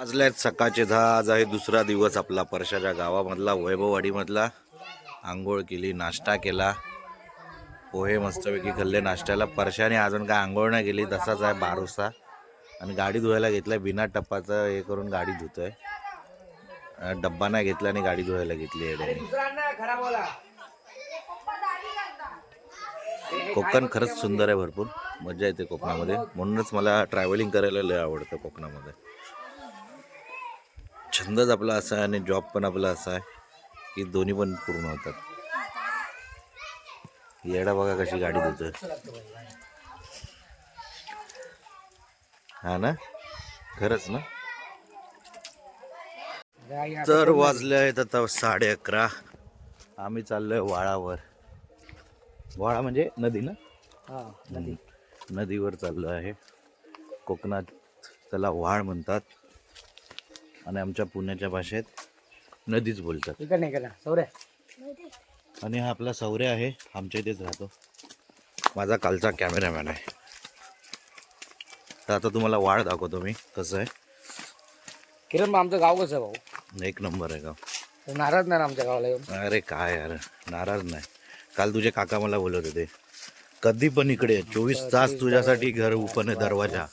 वाजल्यात सकाळचे 10. आज आहे दुसरा दिवस आपला परशाच्या गावामधला, वैभववाडीमधला. आंघोळ केली, नाश्ता केला, पोहे मस्तपैकी खाल्ले नाश्त्याला. परशाने अजून काय आंघोळ नाही केली, तसाच आहे बारूसा. आणि गाडी धुवायला घेतलाय, बिना टप्पाचं हे करून गाडी धुतोय. डब्बा नाही घेतला आणि गाडी धुवायला घेतली येड्याने. कोकण खरंच सुंदर आहे, भरपूर मजा येते कोकणामध्ये. म्हणूनच मला ट्रॅव्हलिंग करायला लय आवडतं कोकणामध्ये. छंदच आपला असा आहे आणि जॉब पण आपला असा आहे की दोन्ही पण पूर्ण होतात. येडा बघा कशी गाडी धुतोय, हा ना, खरंच ना. तर वाजले आहेत आता 11:30. आम्ही चाललोय वाळावर. वाळा म्हणजे नदी ना, नदी. नदीवर चाललो आहे. कोकणात त्याला व्हाळ म्हणतात आणि आमच्या पुण्याच्या भाषेत नदीच बोलतात. आणि हा आपला सौर्या आहे, आमच्या इथेच राहतो. माझा कालचा कॅमेरामॅन आहे. तर आता तुम्हाला वाळ दाखवतो मी कसं आहे. किरण, आमचं गाव कसं आहे भाऊ? एक नंबर आहे गाव. नाराज नाही आमच्या गावाला येऊन? अरे काय यार, नाराज नाही. काल तुझे काका मला बोलत होते कधी पण इकडे 24 तास तुझ्यासाठी घर ओपन आहे, दरवाजा.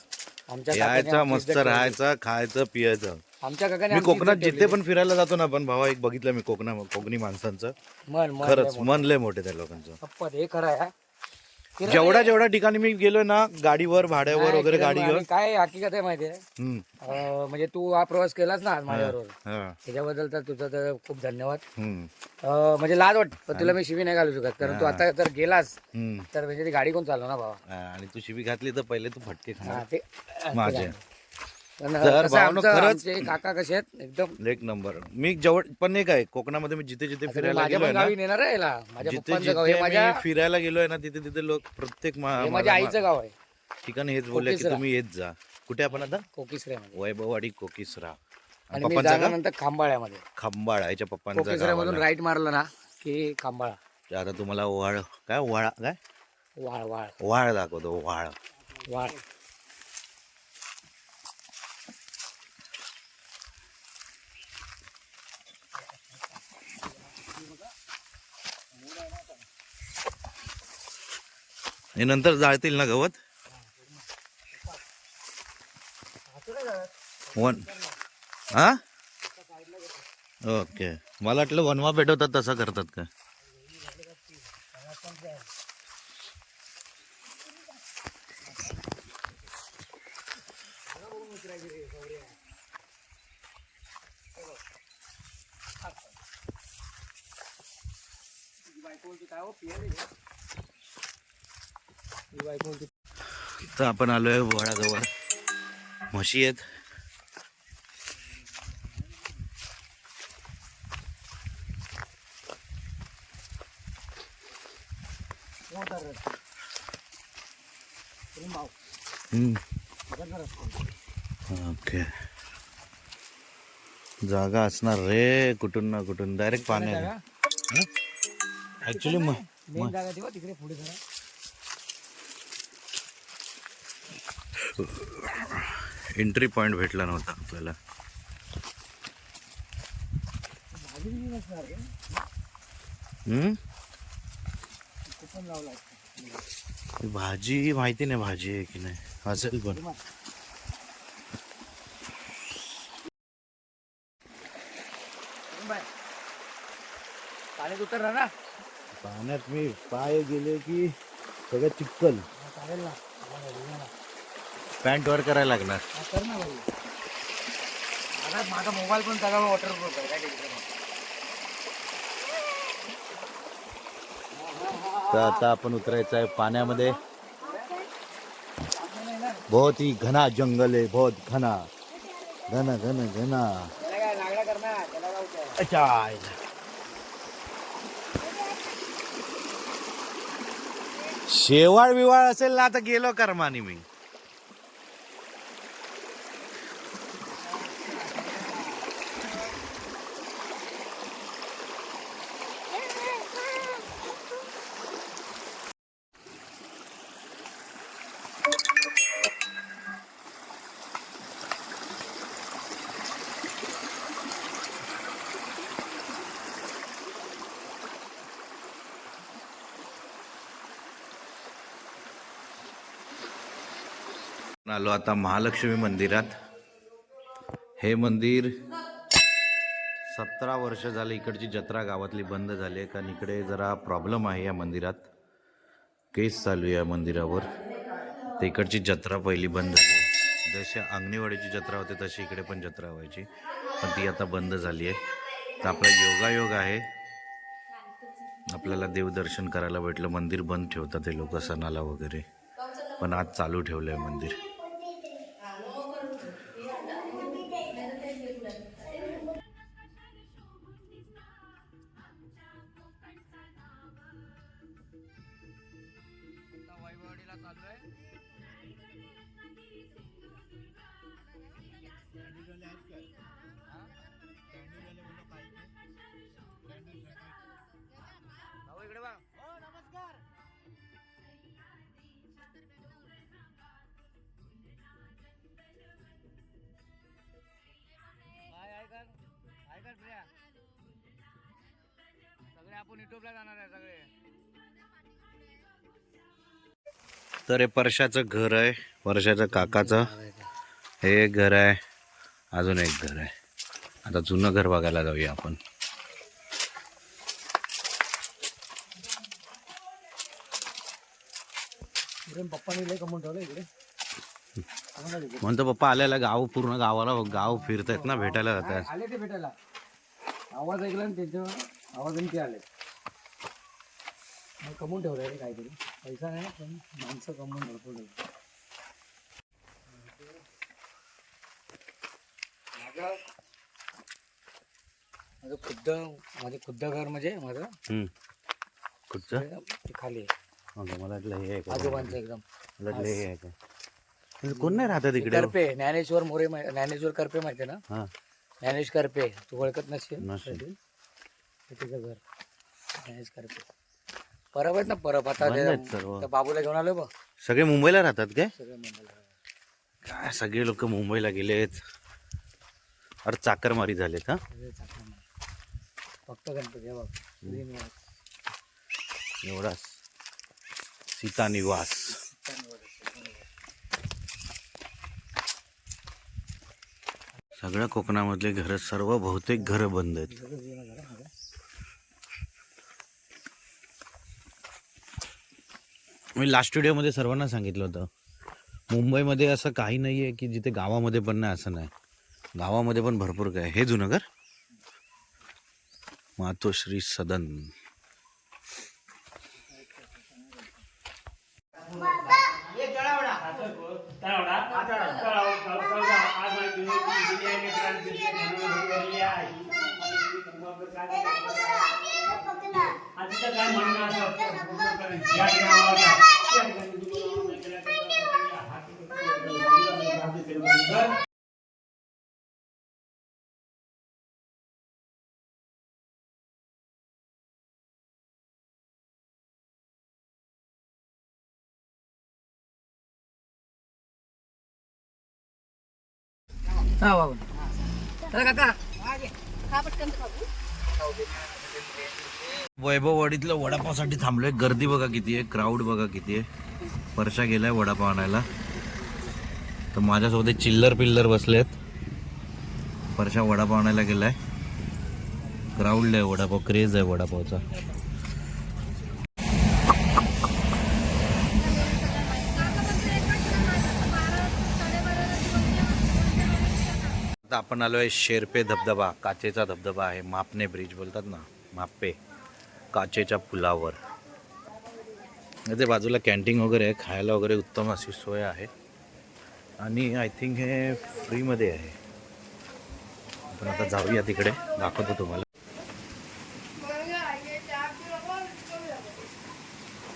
यायचा, मस्त राहायचं, खायचं, पियायचं. आमच्या काकाने मी कोकणात जिथे पण फिरायला जातो ना, पण भावा एक बघितलं मी कोकणी माणसांचं खरंच मन लय मोठे त्या लोकांचं. हे खरं आहे. जेवढ्या ठिकाणी मी गेलोय ना, गाडीवर भाड्यावर वगैरे गाडी घेऊन. काय हकीकत आहे माहितीये, म्हणजे तू हा प्रवास केलास ना आज माझ्याबरोबर, त्याच्याबद्दल तर तुझं तर खूप धन्यवाद. म्हणजे लाज वाटत, पण तुला मी शिवी नाही घालू शकत, कारण तू आता जर गेलास तर म्हणजे ती गाडी कोण चालव ना बाबा. आणि तू शिवी घातली तर पहिले तू फटके खाणार ते माझे. खरंच काका कसे आहेत, एकदम एक नंबर. मी जवळ पण नाही काय कोकणामध्ये, मी जिथे जिथे फिरायला गेलोय ना, फिरायला गेलोय ना, तिथे तिथे लोक प्रत्येक माझ्या आईचं गाव आहे ठिकाणी हेच बोलले की तुम्ही येत जा. कुठे आपण आता? कोकिसरा, वैभववाडी कोकिसरा. आणि मी जाण्यानंतर खांबाळ्यामध्ये. खांबाळा याच्या पप्पांचा मधून राईट मारलं ना की खांबाळा. आता तुम्हाला वाळ काय वाळा काय वाळ वाळ वाळ दाखवतो. वाळ वाळ हे नंतर जाळतील ना गवत. हा ओके, मला वाटलं वनवा पेटवतात तसं करतात का? तर आपण आलोय वळाजवळ. म्हशी आहेत. ओके, जागा असणार रे कुठून ना कुठून, डायरेक्ट पाण्यात. ऍक्च्युली तिकडे पुढे एंट्री पॉइंट भेटला नव्हता आपल्याला. भाजी माहिती नाही, भाजी आहे की नाही, असेल पण. पाण्यात उतरला ना, पाण्यात मी पाय गेले की सगळं चिखल. पॅन्ट वर करायला लागणार. कर ना भाई, माझा मोबाईल पण सगळा वॉटरप्रूफ आहे, काय टेन्शन नाही. तर आता आपण उतरायचं आहे पाण्यामध्ये. बहुत ही घना जंगल है, बहुत घना घना घना घना. अच्छा, शेवाळ विवाळ असेल ना आता गेलो कर्मानी मी. आलो आता महालक्ष्मी मंदिरात. हे मंदिर 17 वर्ष झाले इकडची जत्रा गावातली बंद झाली आहे, कारण इकडे जरा प्रॉब्लेम आहे या मंदिरात. केस चालू आहे या मंदिरावर. तर इकडची जत्रा पहिली बंद झाली. जशी अंगणीवाडीची जत्रा होते तशी इकडे पण जत्रा व्हायची, पण ती आता बंद झाली आहे. तर आपला योगायोग आहे, आपल्याला देवदर्शन करायला भेटलं. मंदिर बंद ठेवतात हे लोक सणाला वगैरे, पण आज चालू ठेवलं आहे मंदिर. सगळे आपण युट्यूबला जाणार आहे सगळे. तर हे परशाचं घर आहे, परशाचं काकाचं हे एक घर आहे, अजून एक घर आहे. आता जुनं घर बघायला जाऊया आपण. पप्पाने लय कमवून ठेवलं इकडे. म्हणतो पप्पा आलेला गाव, पूर्ण गावाला गाव फिरतायत ना, भेटायला जातात. आले ते भेटायला, आवाज ऐकला आणि त्यांच्या आवाजाने ते आले. कमवून ठेवलंय रे काहीतरी. पैसा नाही पण माणसं कमवून भरपूर ठेवलं. माझं खुद्द घर म्हणजे माझं कुठचं ते खाली आहे. मला वाटलं हे आहे का? आजोबांचं एकदम. मला वाटलं हे आहे का? कोण नाही राहतात इकडे? करपे, ज्ञानेश्वर मोरे, ज्ञानेश्वर करपे माहिती आहे ना? हा, ज्ञानेश करपे, तू ओळखत नसेल. नसेल. तिचं घर ज्ञानेश करपे. परब आहेत ना, परब. आता बंद आहेत सर्व. त्या बाबूला घेऊन आलो बघ. सगळे मुंबईला राहतात काय? सगळे मुंबईला. काय सगळे लोक मुंबईला गेलेत, अरे चाकरमारी झालेत. हा, सगळे चाकण. फक्त गणपती आहे बघ. श्रीनिवास. एवढाच. सीता निवास. सगळ्या कोकणामधले घर, सर्व बहुतेक घर बंद आहेत. मी लास्ट व्हिडिओमध्ये सर्वांना सांगितलं होतं, मुंबईमध्ये असं काही नाही आहे की जिथे गावामध्ये पण नाही असं नाही. गावामध्ये पण भरपूर काय. हे जुनं घर मातोश्री सदन. हा बाबा. चला काका. वैभववाडीतलं वडापावसाठी थांबलोय. गर्दी बघा किती आहे, क्राऊड बघा किती आहे. परशा गेलाय वडापाव आणायला, तर माझ्यासोबत चिल्लर पिल्लर बसलेत. परशा वडापाव आणायला गेलाय. क्राऊड आहे, वडापाव क्रेज आहे वडापावचा. आता आपण आलोय शेरपे धबधबा. काचेचा धबधबा आहे, मापने ब्रिज बोलतात ना, मापे. काचेच्या पुलावर इथे बाजूला कॅन्टीन वगैरे आहे, खायला वगैरे उत्तम अशी सोय आहे. आणि आय थिंक हे फ्रीमध्ये आहे. आपण आता जाऊया तिकडे, दाखवतो तुम्हाला.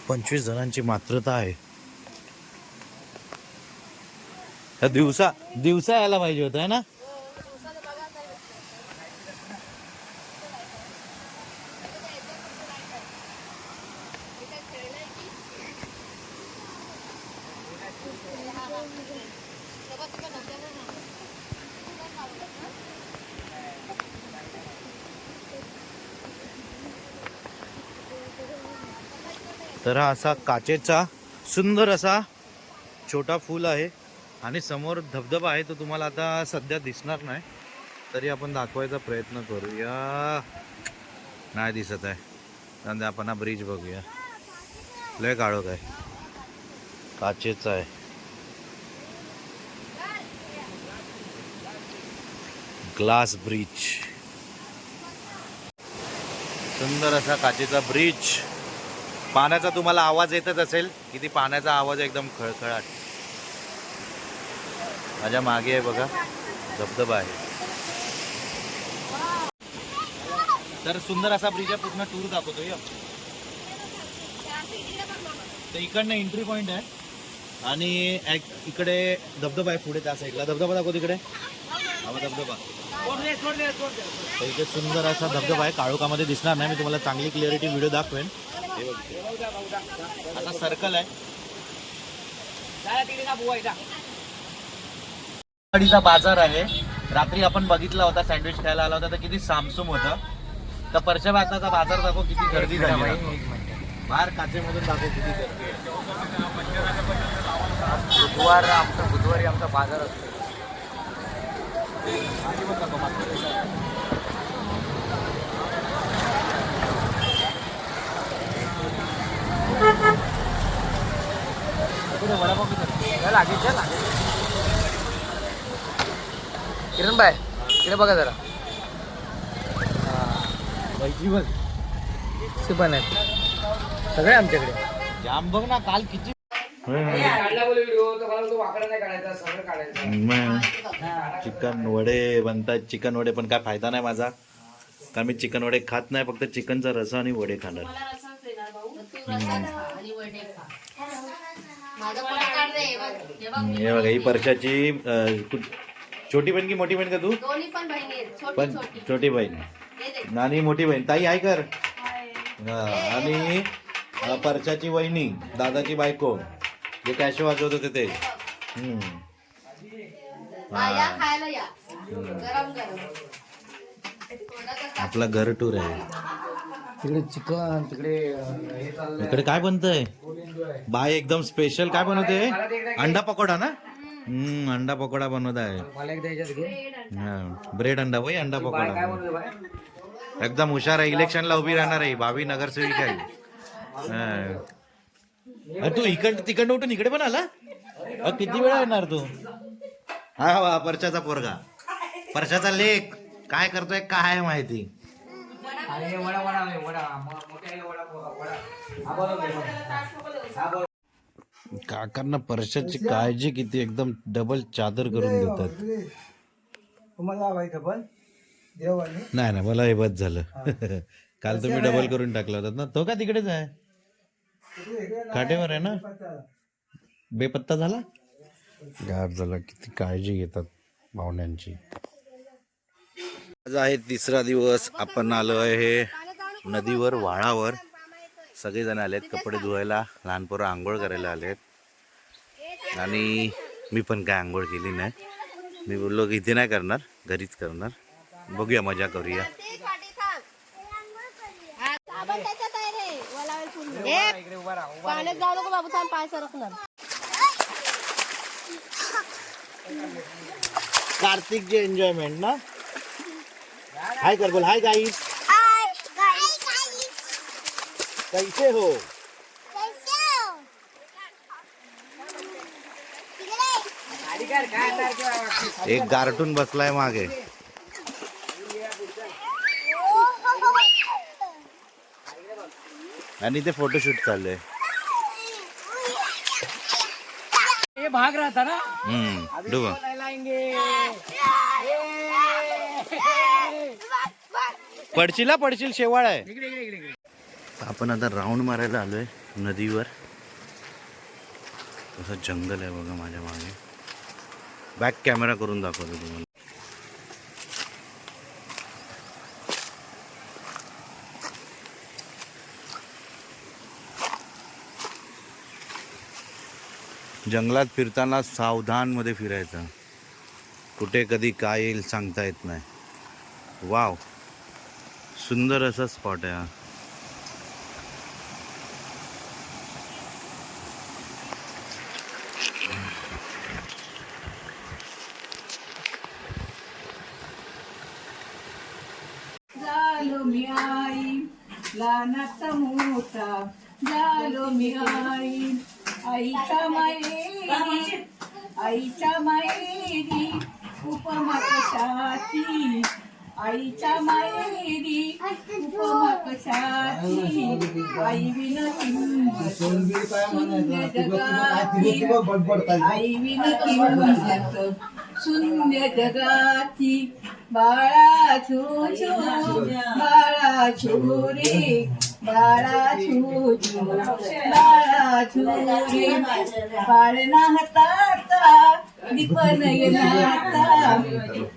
25 जणांची मात्रता आहे. दिवसा यायला पाहिजे होतं ना. तर हा असा काचेचा सुंदर असा छोटा फूल आहे. आणि समोर धबधबा आहे तो तुम्हाला आता सध्या दिसणार नाही, तरी आपण दाखवायचा प्रयत्न करूया. नाही दिसत आहे, त्यामुळे आपण हा ब्रिज बघूया. लय काळोख आहे, काचेचा आहे. ग्लास ब्रिज, सुंदर असा काचेचा ब्रिज. पाण्याचा तुम्हाला आवाज येतच असेल, किती पाण्याचा आवाज एकदम खळखळाट. माझ्या मागे आहे बघा धबधबा आहे. तर सुंदर असा ब्रिज आहे, पूर्ण टूर दाखवतो या. तर इकडनं एंट्री पॉइंट आहे आणि इकडे धबधबा आहे पुढे त्या साईडला. धबधबा दाखव तिकडे, हा धबधबा. तर इथे सुंदर असा धबधबा आहे, काळोखामध्ये दिसणार नाही, मी तुम्हाला चांगली क्लिअरिटी व्हिडिओ दाखवेन. असा सर्कल आहे. वाडीचा बाजार आहे. रात्री आपण बघितला होता, सँडविच खायला आला होता तर किती सामसूम होतं. तर परशा भाताचा बाजार दाखव, किती गर्दी झाली आहे. बाहेर काचेमधून दाखव किती गर्दी आहे. बुधवारी आमचा बाजार असतो. किरण बाय इकडे बघा जरा. पण आहेत सगळे आमच्याकडे. जाम बघ ना, काल किती चिकन वडे बनतात. चिकन वडे पण काय फायदा नाही माझा, कारण मी चिकन वडे खात नाही, फक्त चिकनचा रसा आणि वडे खाणार. हे बघा, ही परशाची छोटी बहीण की मोठी बहीण का तू? पण छोटी बहीण आणि मोठी बहीण. ताई आहे कर. आणि परशाची वहिनी, दादाची बायको, जे कॅश वाजवत होते ते. आपला घर टूर आहे. तिकडे चिकन, तिकडे इकडे काय बनतंय बाय, एकदम स्पेशल काय बनवते? अंडा पकोडा ना. अंडा पकोडा बनवत आहे. ब्रेड अंडा भाई, अंडा पकोडा. एकदम हुशार आहे, इलेक्शनला उभी राहणार आहे, भावी नगरसेविका आहे. तू तिकडनं उठून इकडे पण आला, किती वेळा येणार तू? हा वा, परशाचा पोरगा, परशाचा लेख काय करतोय काय माहिती. काकांना परशाची काळजी किती, एकदम डबल चादर करून देतात. नाही ना, मला हे बस झालं. काल तुम्ही डबल करून टाकला होता ना. तो का तिकडेच आहे, काटेवर आहे ना. बेपत्ता झाला, गायब झाला. किती काळजी घेतात पाहुण्यांची. आज आहे तिसरा दिवस. आपण आलो आहे नदीवर, वाळावर. सगळेजण आलेत कपडे धुवायला, लहान पोरं आंघोळ करायला आलेत. आणि मी पण काय आंघोळ केली नाही. मी बोललो की इथे नाही करणार, घरीच करणार. बघूया, मजा करूया. कार्तिक जे एन्जॉयमेंट ना. हाय कर, बोल हाय गाईस. कैसे हो? एक गारटून बसलाय मागे. आणि ते फोटोशूट चाललंय. ये भाग रहा था ना. डुबा. पडशील शेवाळ आहे. आपण आता राऊंड मारायला आलोय नदीवर. असं जंगल आहे बघा माझ्या मागे. बॅक कॅमेरा करून दाखवतो तुम्हाला. जंगलात फिरताना सावधान मध्ये फिरायचं, कुठे कधी काय येईल सांगता येत नाही. वाव, सुंदर असा स्पॉट आहे हा. झालो मी आई लहानाचा मोठा झालो मी आई आईच्या मायेरी आईच्या मायेरी उपमा कशाची आईच्या मायेरी उपमा कशाची आई विन शून्य जगाची आई विन किंमत शून्य जगाची बाळा छो छो बाळा छो रे बाळा छो छो बाळा छो रे पाळणा हाताचा दीप नयनाचा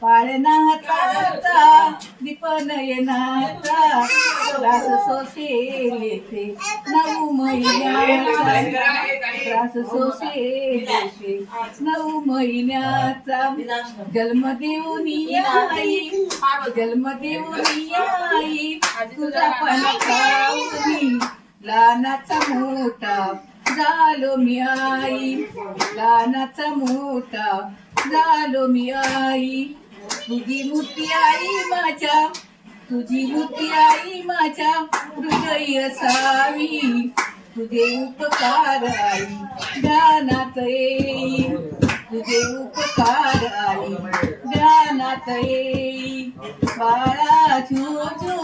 पाळणा हाताचा दीप नयनाचा रास सोसेले ते 9 महिन्याचा रास सोसेले ते 9 महिन्याचा जन्म देऊन आई जन्म देऊन आई तुझा पण खाऊनी लहानाचा मोठा झालो मी आई लहानाचा मोठा झालो मी आई तुझी मूर्ती आई माझ्या तुझी मूर्ती आई माझ्या हृदय असावी तुझे उपकार आई ध्यानात येई तुझे उपकार आई ध्यानात येई बाळा छो छो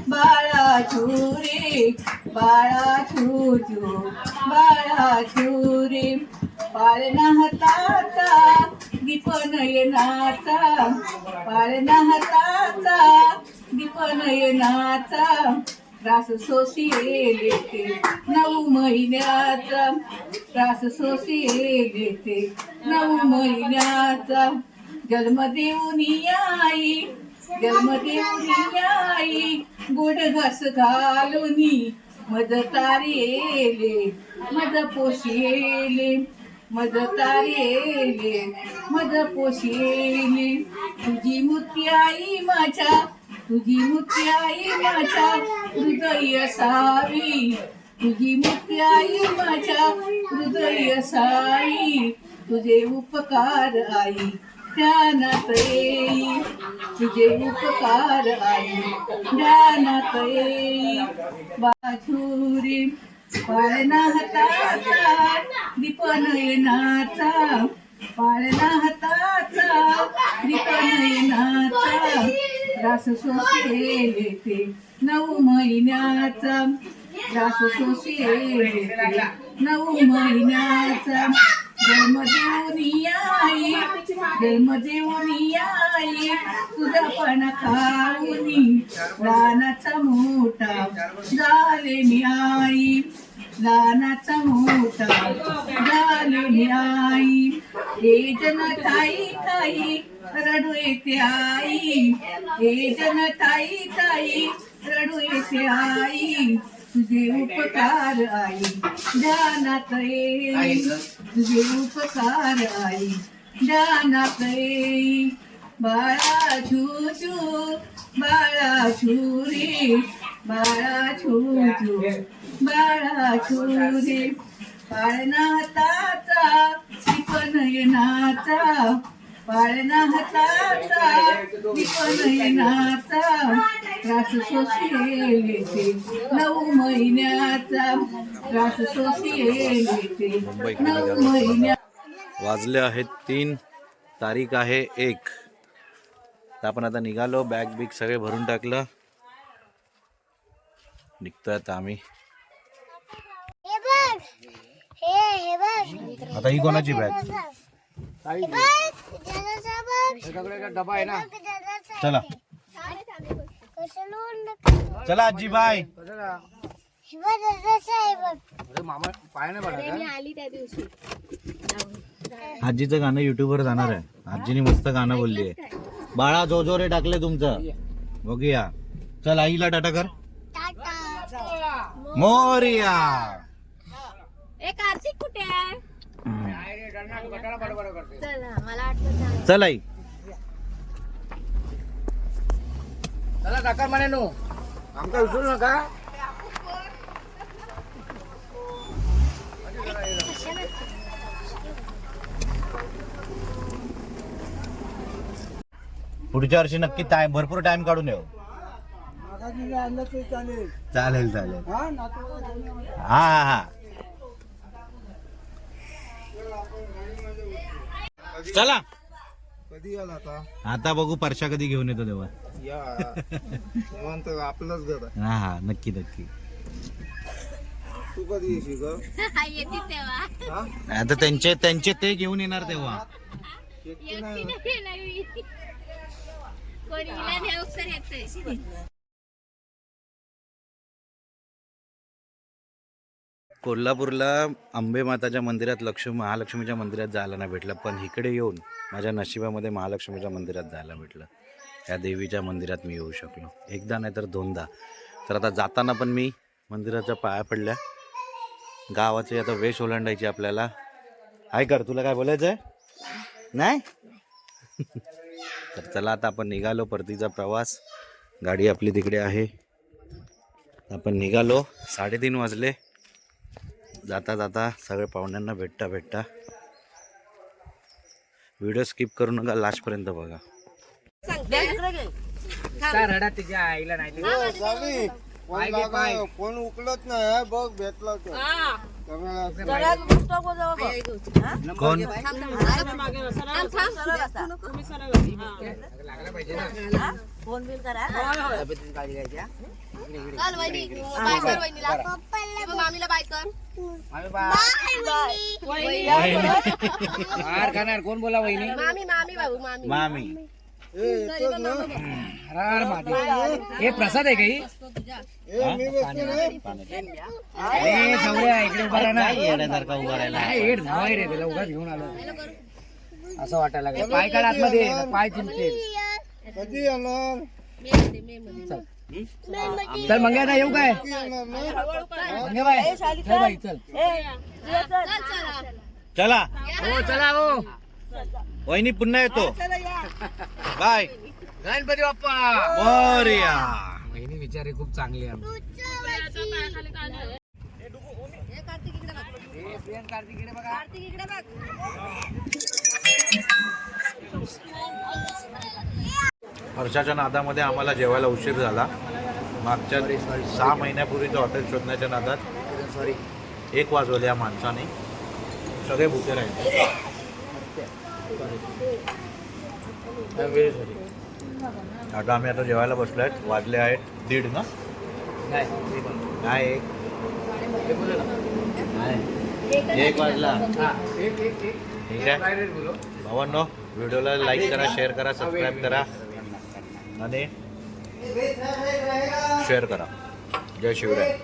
बाळा छो रे बाळा छो छो बाळा छो रे पाळणा हाताचा दीप नयनाचा पाळणा हाताचा दीप नयनाचा रास सोसिले ते 9 महिन्याचा रास सोसिले ते 9 महिन्याचा जन्म देऊन आई जन्म देऊन आई गोड घास घालूनी मज तारेले मज पोशिले मज तारेले मज पोशिले तुझी मूर्ती आई माझ्या तुझी मूर्ती आई माझ्या हृदय असावी तुझी मूर्ती आई माझ्या हृदय असावी तुझे उपकार आई ध्यानात येई तुझे उपकार आई ध्यानात येई बाछुरी पाळणा हाताचा दीप नयनाचा पाळणा हाताचा दीप नयनाचा रास सोसिले ते 9 महिन्याचा रास सोसिले ते 9 महिन्याचा जन्म देऊन आई जन्म देऊन आई तुझा पण खाऊनी लहानाचा मोठा झाले मी आई लहानाचा मोठा झाले मी आई हे जन ठाई ठाई रडू येते आई हे जन ठाई ठाई रडू येते आई तुझे उपकार आई ध्यानात येई तुझे उपकार आई ध्यानात येई बाळा छू छू बाळा छू रे बाळा छू छू बाळा छू रे पाळणा हाताचा दीप नयनाचा पाळणा हाताचा दीप नयनाचा रास सोसिले ते 9 महिन्याचा रास सोसिले ते 9 महिन्या वाजले आहेत 3 तारीख आहे 1 तर आपण आता निघालो बॅग बिग सगळे भरून टाकलं निघतोय आता आम्ही आता ही कोणाची बॅग डबा आहे ना चला चला आजी बाय मामा पाय नाही पडा आली त्या दिवशी आजीचं गाणं युट्यूबवर जाणार आहे आजीने मस्त गाणं बोलली आहे बाळा जो जो रे टाकले तुमचं बघूया चल आईला टाटा कर मोरिया ए कार्तिक कुठे आहे चला मला आठवत चल आई चला टाका म्हणे नो आमका विसरू नका पुढच्या वर्षी नक्की टाइम भरपूर टाइम काढून येऊ चालेल चालेल हा हा हा चला कधी आला आता आता बघू परशा कधी घेऊन येतो तेव्हा या निवांत आपलंच घर आहे. हा हा नक्की नक्की तू कधी येशील ग येते तेव्हा हा आता त्यांचे ते घेऊन येणार तेव्हा एकटी नाही येणार मी. कोणी हिला नेऊ तर येते. कोल्हापूरला अंबे माताच्या मंदिरात महालक्ष्मीच्या मंदिरात जायला नाही भेटलं, पण इकडे येऊन माझ्या नशिबामध्ये महालक्ष्मीच्या मंदिरात जायला भेटलं. त्या देवीच्या मंदिरात मी येऊ शकलो, एकदा नाही तर दोनदा. तर आता जाताना पण मी मंदिराच्या पाया पडल्या. गावाची आता वेश ओलांडायची आपल्याला. हाय कर, तुला काय बोलायचं आहे नाही? तर चला आता आपण निघालो परतीचा प्रवास. गाडी आपली तिकडे आहे. आपण निघालो. 3:30 वाजले. जाता जाता सगळे पाहुण्यांना भेटता व्हिडिओ स्किप करू नका, लास्टपर्यंत बघा. रडा तिच्या आईला नाही ते. चावी पाय घे, पाय. कोण उकलत नाही बघ भेटला तर कोण लागला पाहिजे ना. चल वहिनी, बाय कर वहिनीला. मामीला बाय कर. मार खाणार कोण बोला वहिनी? मामी मामी बाबू मामी. मामी हरार महादेव. हे प्रसाद आहे काही? अरे सवऱ्या इकडे उभा राहा ना. येण्यासारखा उभा राहिला. काय हेड धावाय रे त्याला, उगाच घेऊन आलो असं वाटायला लागलं. पाय काढ आतमध्ये, पाय चिमते. कधी येणार चल मंग्या ना, येऊ काय येणार ना मंग्या बाय? चल बाई चल. चला हो चला हो. वहिनी पुन्हा येतो. बाय. गणपती बाप्पा. मोरया. वहिनी विचारे खूप चांगली आहे. वर्षाच्या नादामध्ये आम्हाला जेवायला उशीर झाला. मागच्या 6 महिन्यापूर्वीचं हॉटेल शोधण्याच्या नादात 1 वाजवले या माणसाने. सगळे भुके राहिले. आता आम्ही आता जेवायला बसलो आहेत. वाजले आहेत 1:30 ना? नाही 1 वाजला. ठीक आहे भावांनो, व्हिडिओला लाईक करा, शेअर करा, सबस्क्राईब करा आणि शेअर करा. जय शिवराय.